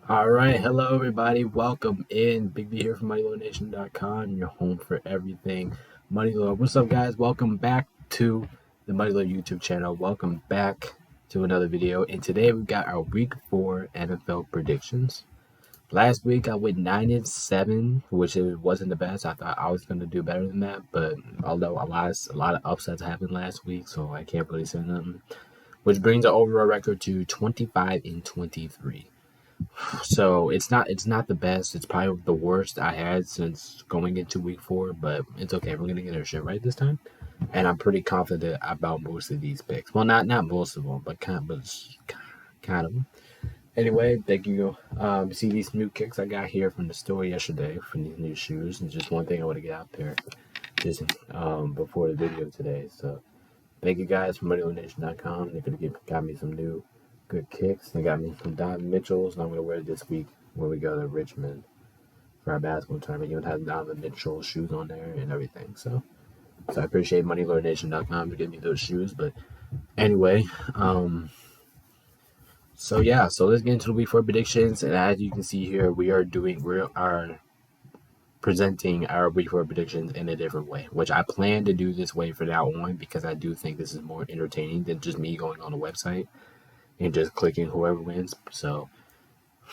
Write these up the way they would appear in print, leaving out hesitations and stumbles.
All right, hello everybody. Welcome in. Big B here from MoneyLordNation.com, your home for everything Money Lord. What's up, guys? Welcome back to the Money Lord YouTube channel. Welcome back to another video. And today we've got our Week 4 NFL predictions. Last week I went 9-7, which it wasn't the best. I thought I was going to do better than that, but although a lot of upsets happened last week, so I can't really say nothing. Which brings the overall record to 25-23. So it's not the best. It's probably the worst I had since going into week 4, but it's okay. We're gonna get our shit right this time, and I'm pretty confident about most of these picks. Well, not most of them, but kind of them. Anyway, thank you. See these new kicks I got here from the store yesterday from these new shoes, and just one thing I want to get out there, just before the video today. So thank you guys from MoneyLoanNation.com. They could have got me some new good kicks. They got me some Donovan Mitchells, and I'm going to wear it this week when we go to Richmond for our basketball tournament. You would have Donovan Mitchell shoes on there and everything. So I appreciate MoneyLordNation.com to give me those shoes. But anyway, so let's get into the week 4 predictions. And as you can see here, we are presenting our week 4 predictions in a different way, which I plan to do this way from now on because I do think this is more entertaining than just me going on the website and just clicking whoever wins. So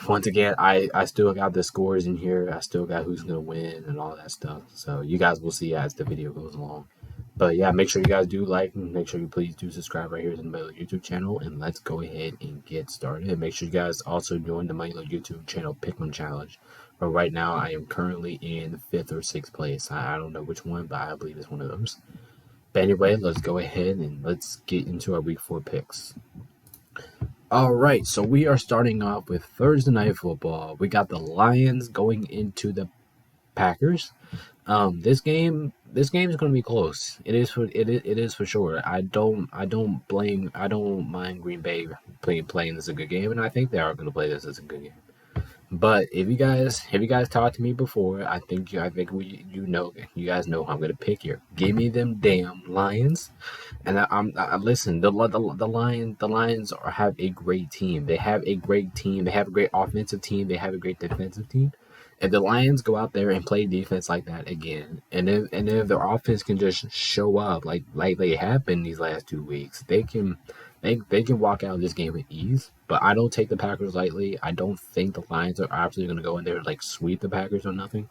once again, I still got the scores in here. I still got who's going to win and all that stuff. So you guys will see as the video goes along. But yeah, make sure you guys do like and make sure you please do subscribe right here to the Money YouTube channel. And let's go ahead and get started. And make sure you guys also join the Money YouTube channel Pick'em Challenge. But right now, I am currently in 5th or 6th place. I don't know which one, but I believe it's one of those. But anyway, let's go ahead and let's get into our week 4 picks. All right, so we are starting off with Thursday Night Football. We got the Lions going into the Packers. This game is going to be close. It is for sure. I don't mind Green Bay playing this a good game, and I think they are going to play this as a good game. But if you guys talked to me before, I think you guys know how I'm gonna pick here. Give me them damn Lions, and I listen. The Lions have a great team. They have a great team. They have a great offensive team. They have a great defensive team. If the Lions go out there and play defense like that again, and if their offense can just show up like they have been these last 2 weeks, they can walk out of this game with ease. But I don't take the Packers lightly. I don't think the Lions are absolutely going to go in there and like sweep the Packers or nothing.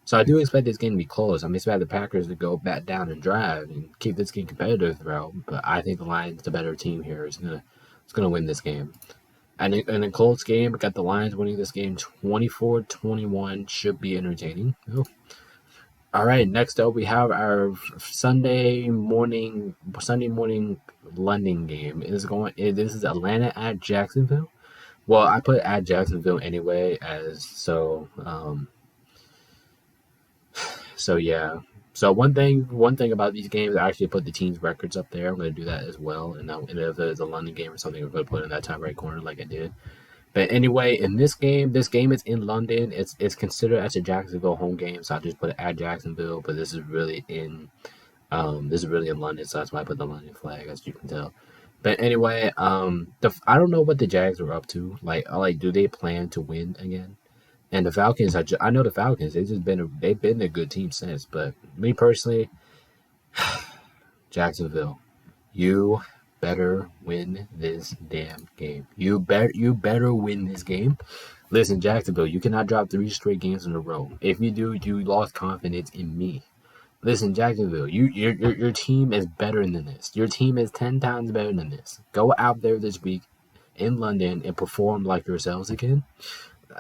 So I do expect this game to be close. I expect the Packers to go back down and drive and keep this game competitive throughout. But I think the Lions, the better team here, is gonna win this game. And in a Colts game, we got the Lions winning this game 24-21. Should be entertaining. Oh. All right, next up we have our Sunday morning London game. This is Atlanta at Jacksonville. Well, I put at Jacksonville anyway, yeah. So one thing about these games, I actually put the team's records up there. I'm going to do that as well. And if there's a London game or something, I'm going to put it in that top right corner like I did. But anyway, in this game is in London. It's considered as a Jacksonville home game, so I just put it at Jacksonville. But this is really in London, so that's why I put the London flag, as you can tell. But anyway, I don't know what the Jags are up to. Like, do they plan to win again? And the Falcons, I know the Falcons. They've been a good team since. But me personally, Jacksonville, you better win this damn game. You better win this game. Listen, Jacksonville, you cannot drop 3 straight games in a row. If you do, you lost confidence in me. Listen, Jacksonville, your team is better than this. Your team is 10 times better than this. Go out there this week in London and perform like yourselves again.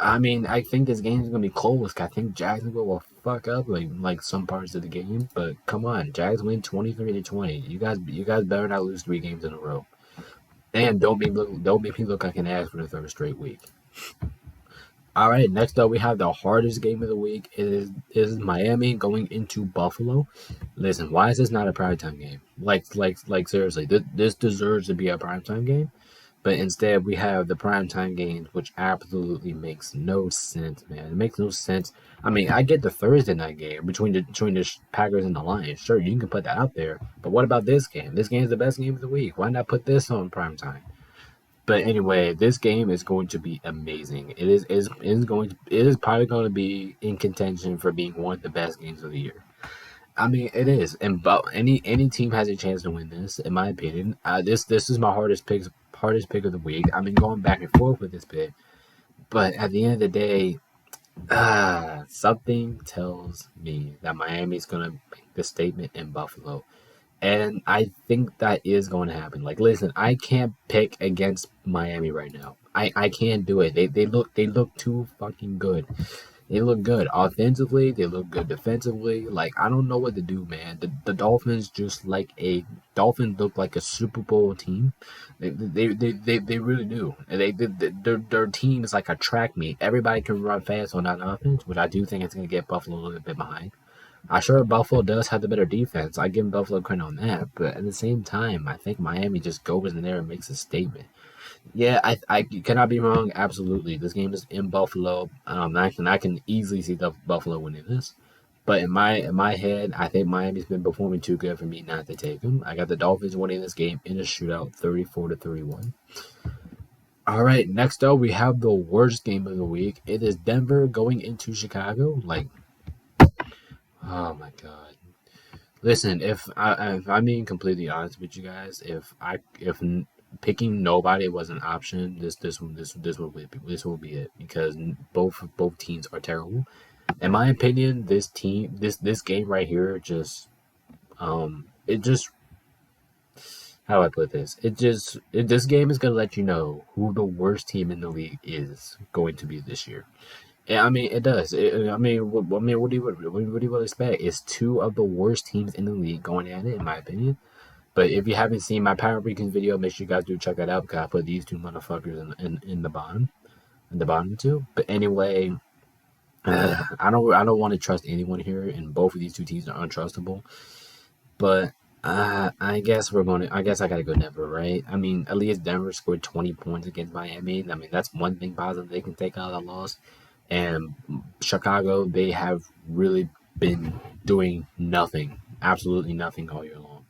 I mean, I think this game is gonna be close. I think Jacksonville will fuck up like some parts of the game, but come on, Jags win 23-20. You guys better not lose 3 games in a row, and don't make me look like an ass for the 3rd straight week. All right, next up we have the hardest game of the week. It is Miami going into Buffalo. Listen, why is this not a primetime game? Like seriously, this deserves to be a primetime game. But instead, we have the primetime games, which absolutely makes no sense, man. It makes no sense. I mean, I get the Thursday night game between the Packers and the Lions. Sure, you can put that out there. But what about this game? This game is the best game of the week. Why not put this on primetime? But anyway, this game is going to be amazing. It is probably going to be in contention for being one of the best games of the year. I mean, it is, and but any team has a chance to win this, in my opinion. This is my hardest pick of the week. I've been going back and forth with this pick, but at the end of the day, something tells me that Miami's gonna make the statement in Buffalo. And I think that is going to happen. Like, listen, I can't pick against Miami right now. I can't do it. They look too fucking good. They look good offensively. They look good defensively. Like, I don't know what to do, man. The Dolphins Dolphins look like a Super Bowl team. They really do. And their team is like a track meet. Everybody can run fast on that offense, which I do think it's going to get Buffalo a little bit behind. I'm sure Buffalo does have the better defense. I give Buffalo credit on that, but at the same time, I think Miami just goes in there and makes a statement. Yeah, I cannot be wrong. Absolutely, this game is in Buffalo. I can easily see the Buffalo winning this. But in my head, I think Miami's been performing too good for me not to take them. I got the Dolphins winning this game in a shootout, 34-31. All right, next up we have the worst game of the week. It is Denver going into Chicago. Like, oh my god. Listen, if I'm being completely honest with you guys, if picking nobody was an option, this will be it because both teams are terrible. In my opinion, this game right here just it just how do I put this? This game is gonna let you know who the worst team in the league is going to be this year. Yeah, I mean it does. What do you expect? It's two of the worst teams in the league going at it, in my opinion. But if you haven't seen my Power Rankings video, make sure you guys do check that out because I put these two motherfuckers in the bottom two. But anyway, I don't want to trust anyone here, and both of these two teams are untrustable. But I guess I guess I gotta go Denver, right? I mean, at least Denver scored 20 points against Miami. I mean, that's one thing positive they can take out of the loss. And Chicago, they have really been doing nothing, absolutely nothing all year long.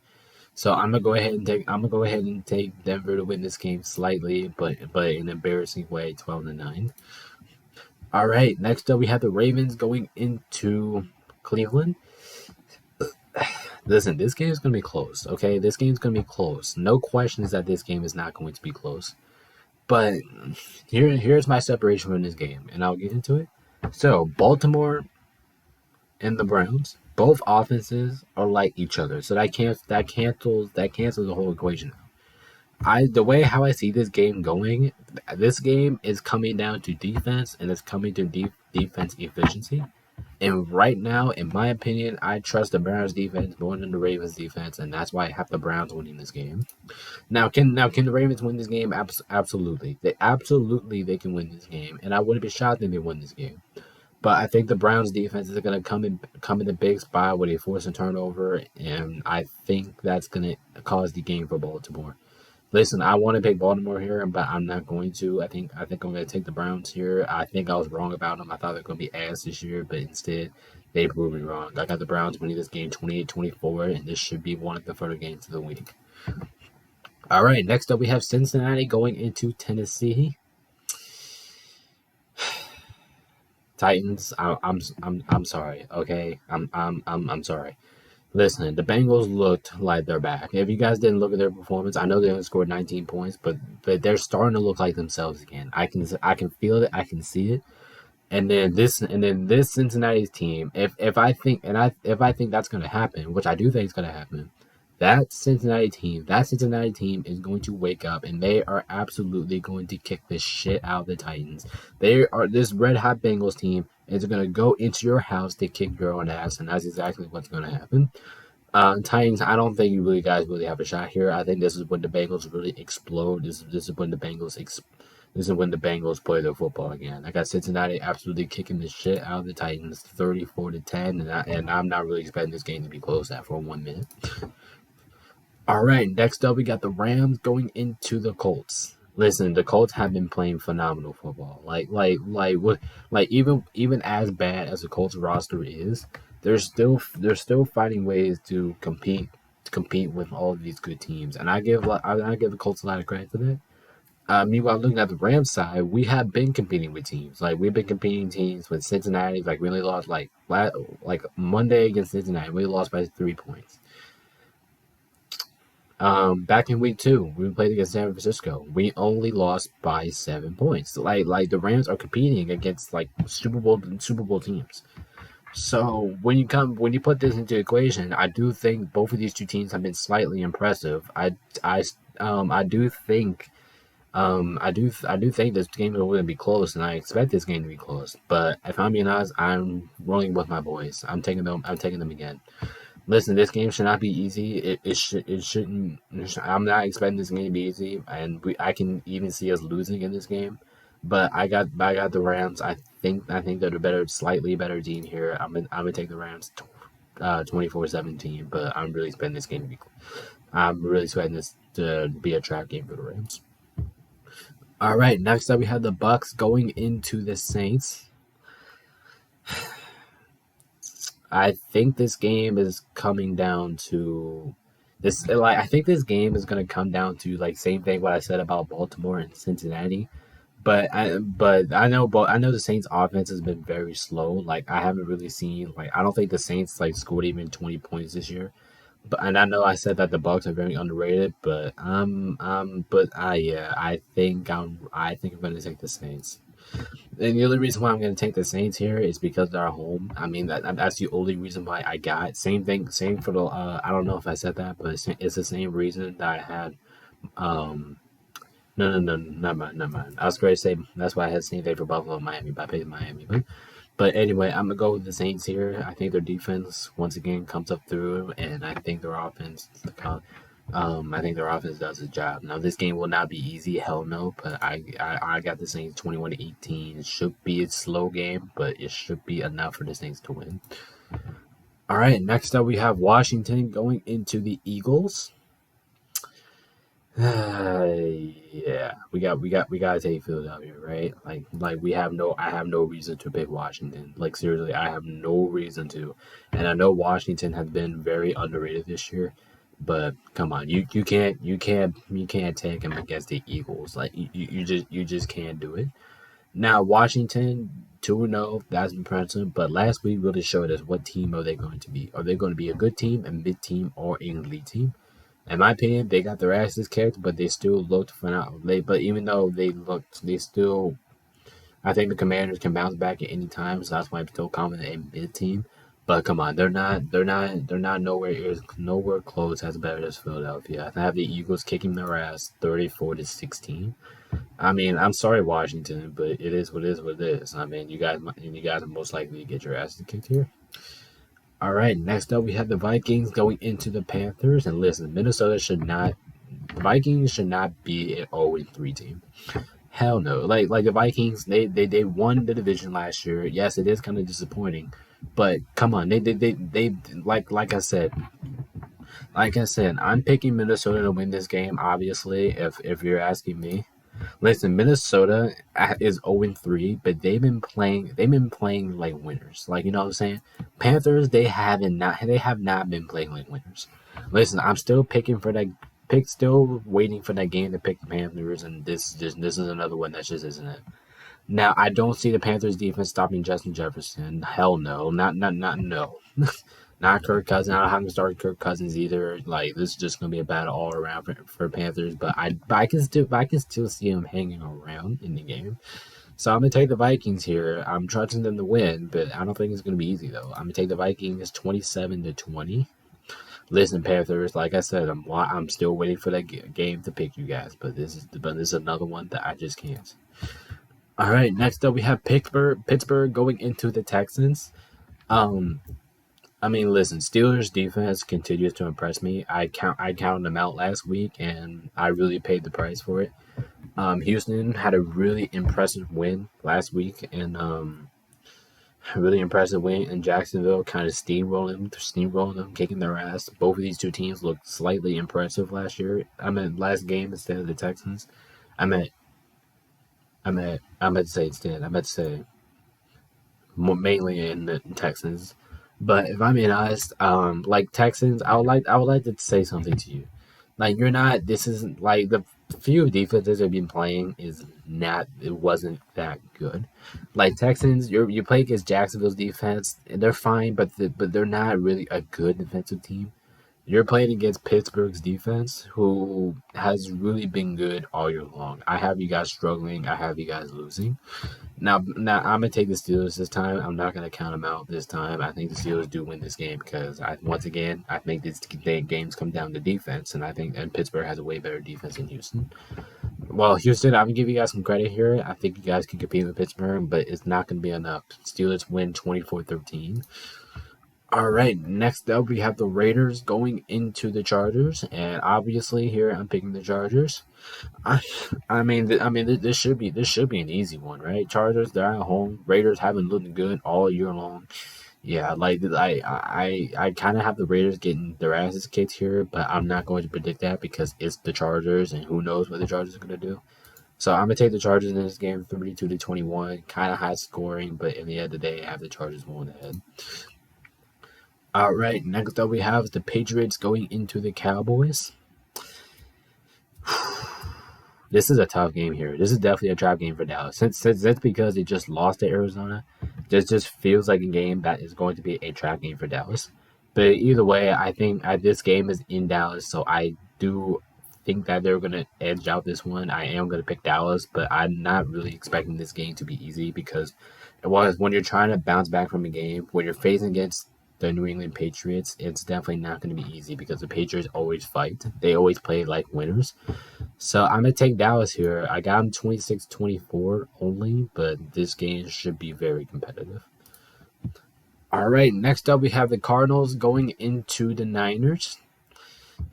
So I'm gonna go ahead and take Denver to win this game slightly, but in an embarrassing way, 12-9. All right, next up we have the Ravens going into Cleveland. Listen, this game is gonna be close. Okay, this game's gonna be close. No questions that this game is not going to be close. But here's my separation from this game, and I'll get into it. So Baltimore and the Browns, both offenses are like each other, so that cancels the whole equation. The way how I see this game going, this game is coming down to defense, and it's coming to defense efficiency. And right now, in my opinion, I trust the Browns defense more than the Ravens defense, and that's why I have the Browns winning this game. Now can the Ravens win this game? Absolutely. They can win this game, and I wouldn't be shocked if they win this game. But I think the Browns defense is going to come in the big spot where they force a turnover, and I think that's going to cause the game for Baltimore. Listen, I want to pick Baltimore here, but I'm not going to. I think I'm going to take the Browns here. I think I was wrong about them. I thought they were going to be ass this year, but instead they proved me wrong. I got the Browns winning this game 28-24, and this should be one of the further games of the week. All right, next up we have Cincinnati going into Tennessee. Titans, I'm sorry. Okay, I'm sorry. Listen, the Bengals looked like they're back. If you guys didn't look at their performance, I know they only scored 19 points, but they're starting to look like themselves again. I can feel it. I can see it. And then this Cincinnati's team, if I think that's going to happen, which I do think is going to happen, that Cincinnati team is going to wake up, and they are absolutely going to kick the shit out of the Titans. This red hot Bengals team is going to go into your house to kick your own ass, and that's exactly what's going to happen. Titans, I don't think you guys really have a shot here. I think this is when the Bengals really explode. This is when the Bengals play their football again. I got Cincinnati absolutely kicking the shit out of the Titans, 34-10, and I'm not really expecting this game to be close after 1 minute. All right, next up we got the Rams going into the Colts. Listen, the Colts have been playing phenomenal football. Even as bad as the Colts roster is, they're still finding ways to compete with all of these good teams, and I give the Colts a lot of credit for that. Meanwhile, looking at the Rams side, we have been competing with teams. Like we've been competing teams with Cincinnati. Like really lost like Monday against Cincinnati. We lost by 3 points. Back in week 2, we played against San Francisco. We only lost by 7 points. Like the Rams are competing against like Super Bowl teams. So when you put this into equation, I do think both of these two teams have been slightly impressive. I I do think I do think this game is going to be close, and I expect this game to be close. But if I'm being honest, I'm rolling with my boys. I'm taking them. I'm taking them again. Listen, this game should not be easy. It shouldn't. I'm not expecting this game to be easy, and I can even see us losing in this game. But I got the Rams. I think they're the slightly better team here. I'm gonna take the Rams, 24-17. But I'm really expecting this game to be. I'm really expecting this to be a trap game for the Rams. All right, next up we have the Bucks going into the Saints. I think this game is coming down to this. Like, I think this game is going to come down to like same thing what I said about Baltimore and Cincinnati. But I know the Saints offense has been very slow. Like I haven't really seen like I don't think the Saints like scored even 20 points this year. But and I know I said that the Bucks are very underrated, but but I yeah I think I'm gonna take the Saints. And the only reason why I'm going to take the Saints here is because they're home. I mean, that's the only reason why I got. Same thing, same for the. I don't know if I said that, but it's the same reason that I had. Um, no, never mind. I was going to say that's why I had the same thing for Buffalo and Miami, but I picked Miami. But anyway, I'm gonna go with the Saints here. I think their defense once again comes up through, and I think their offense. I think their offense does its job. Now this game will not be easy, hell no. But I got the Saints 21-18. It should be a slow game, but it should be enough for the Saints to win. All right, next up we have Washington going into the Eagles. Yeah, we gotta take Philadelphia, right? Like I have no reason to pick Washington. Like seriously, I have no reason to. And I know Washington has been very underrated this year. But come on, you can't take him against the Eagles. Like you just can't do it. Now Washington 2-0, that's impressive. But last week really showed us what team are they going to be. Are they going to be a good team, a mid team, or an elite team? In my opinion, they got their asses kicked, but they still looked phenomenal. But even though they still I think the Commanders can bounce back at any time, so that's why I'm still confident in mid team. But come on, they're not nowhere close as bad as Philadelphia. I have the Eagles kicking their ass 34-16. I mean, I'm sorry, Washington, but it is what it is. I mean, you guys are most likely to get your asses kicked here. All right, next up we have the Vikings going into the Panthers, and listen, the Vikings should not be an 0-3 team. Hell no. Like the Vikings, they won the division last year. Yes, it is kind of disappointing, but come on, they like I said, I'm picking Minnesota to win this game. Obviously, if you're asking me, listen, Minnesota is 0-3, but they've been playing like winners. Like you know what I'm saying? Panthers, they have not been playing like winners. Listen, I'm still picking for that still waiting for that game to pick the Panthers, and this is another one that just isn't it. Now I don't see the Panthers defense stopping Justin Jefferson. Hell no, not no, not Kirk Cousins. I haven't started Kirk Cousins either. Like this is just gonna be a battle all around for Panthers, but I can still see him hanging around in the game. So I'm gonna take the Vikings here. I'm trusting them to win, but I don't think it's gonna be easy though. I'm gonna take the Vikings 27-20. Listen, Panthers. Like I said, I'm still waiting for that game to pick you guys, but this is another one that I just can't. All right, next up we have Pittsburgh going into the Texans. Um, I mean, listen, Steelers defense continues to impress me. I counted them out last week, and I really paid the price for it. Houston had a really impressive win last week, and really impressive win in Jacksonville, kind of steamrolling them, kicking their ass. Both of these two teams looked slightly impressive last year. Last game instead of the Texans. I meant I meant to say instead. I meant to say mainly in the Texans. But if I'm being honest, like Texans, I would like to say something to you. Like you're not. This isn't like few defenses have been playing it wasn't that good. Like Texans, you play against Jacksonville's defense, and they're fine, but they're not really a good defensive team. You're playing against Pittsburgh's defense, who has really been good all year long. I have you guys struggling. I have you guys losing. Now I'm gonna take the Steelers this time. I'm not gonna count them out this time. I think the Steelers do win this game because once again I think these games come down to defense, and Pittsburgh has a way better defense than Houston. Well, Houston, I'm gonna give you guys some credit here. I think you guys can compete with Pittsburgh, but it's not gonna be enough. Steelers win 24-13. All right, next up we have the Raiders going into the Chargers, and obviously here I'm picking the Chargers. This should be an easy one, right? Chargers, they're at home. Raiders haven't looked good all year long. Yeah, like I kind of have the Raiders getting their asses kicked here, but I'm not going to predict that because it's the Chargers, and who knows what the Chargers are going to do. So I'm gonna take the Chargers in this game, 32-21, kind of high scoring, but in the end of the day, I have the Chargers going ahead. All right, next up we have the Patriots going into the Cowboys. This is a tough game here. This is definitely a trap game for Dallas. Since that's because they just lost to Arizona, this just feels like a game that is going to be a trap game for Dallas. But either way, I think this game is in Dallas, so I do think that they're going to edge out this one. I am going to pick Dallas, but I'm not really expecting this game to be easy because when you're trying to bounce back from a game, when you're facing against the New England Patriots, it's definitely not going to be easy because the Patriots always fight. They always play like winners. So I'm going to take Dallas here. I got them 26-24 only, but this game should be very competitive. All right, next up we have the Cardinals going into the Niners,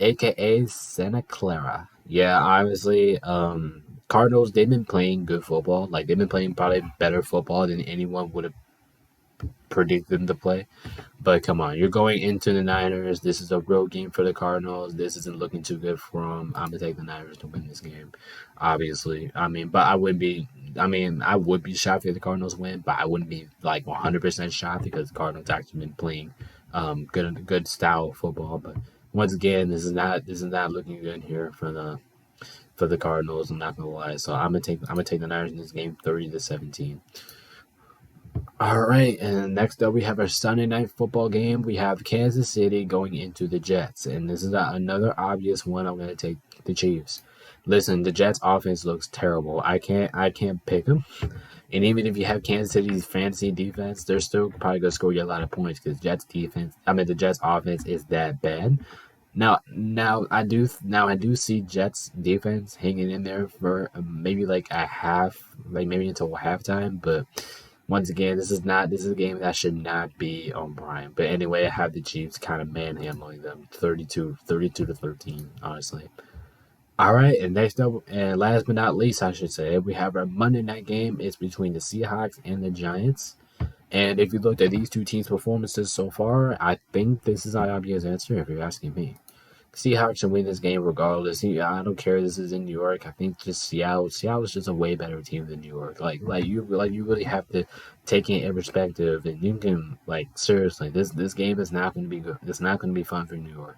a.k.a. Santa Clara. Yeah, obviously, Cardinals, they've been playing good football. Like, they've been playing probably better football than anyone would have predicted them to play. But come on, you're going into the Niners. This is a real game for the Cardinals. This isn't looking too good for them. I'm gonna take the Niners to win this game, obviously. But I would be shocked if the Cardinals win, but I wouldn't be like 100% shocked because the Cardinals actually been playing good style of football. But once again, this is not looking good here for the Cardinals. I'm not gonna lie. So I'm gonna take the Niners in this game, 30-17. All right, and next up we have our Sunday night football game. We have Kansas City going into the Jets, and this is another obvious one. I'm going to take the Chiefs. Listen, the Jets offense looks terrible. I can't pick them, and even if you have Kansas City's fantasy defense, they're still probably going to score you a lot of points because the Jets offense is that bad. Now I do see Jets defense hanging in there for maybe like a half, like maybe until halftime, but. Once again, this is a game that should not be on Prime. But anyway, I have the Chiefs kind of manhandling them 32-13, honestly. All right, and next up, and last but not least, I should say, we have our Monday night game. It's between the Seahawks and the Giants. And if you looked at these two teams' performances so far, I think this is an obvious answer if you're asking me. Seahawks should win this game regardless. I don't care. This is in New York. I think just Seattle. Seattle's just a way better team than New York. You really have to take it in perspective, and you can seriously. This game is not going to be good. It's not going to be fun for New York.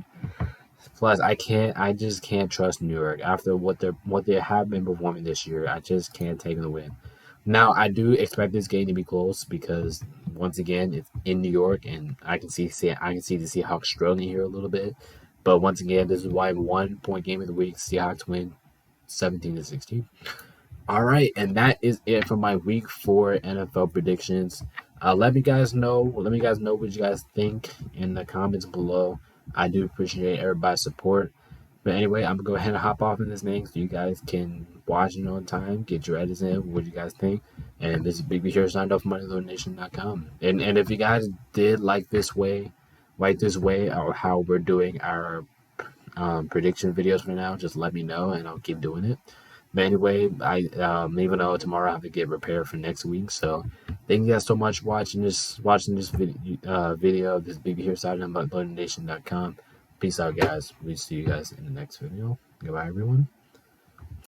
Plus, I just can't trust New York after what they have been performing this year. I just can't take them to win. Now, I do expect this game to be close because once again, it's in New York, and I can see the Seahawks struggling here a little bit. But once again, this is why 1 point game of the week. Seahawks win 17-16. All right, and that is it for my week 4 NFL predictions. Let me guys know what you guys think in the comments below. I do appreciate everybody's support. But anyway, I'm gonna go ahead and hop off in this thing so you guys can watch it on time, get your edits in, what you guys think. And this is Big B here, signed off from MoneyLoadNation.com. And if you guys did like this way, or how we're doing our prediction videos for now, just let me know and I'll keep doing it. But anyway, I even though tomorrow I have to get prepared for next week. So thank you guys so much for watching this video. This Big here side on MoneyLoadNation.com. Peace out, guys. We see you guys in the next video. Goodbye, everyone.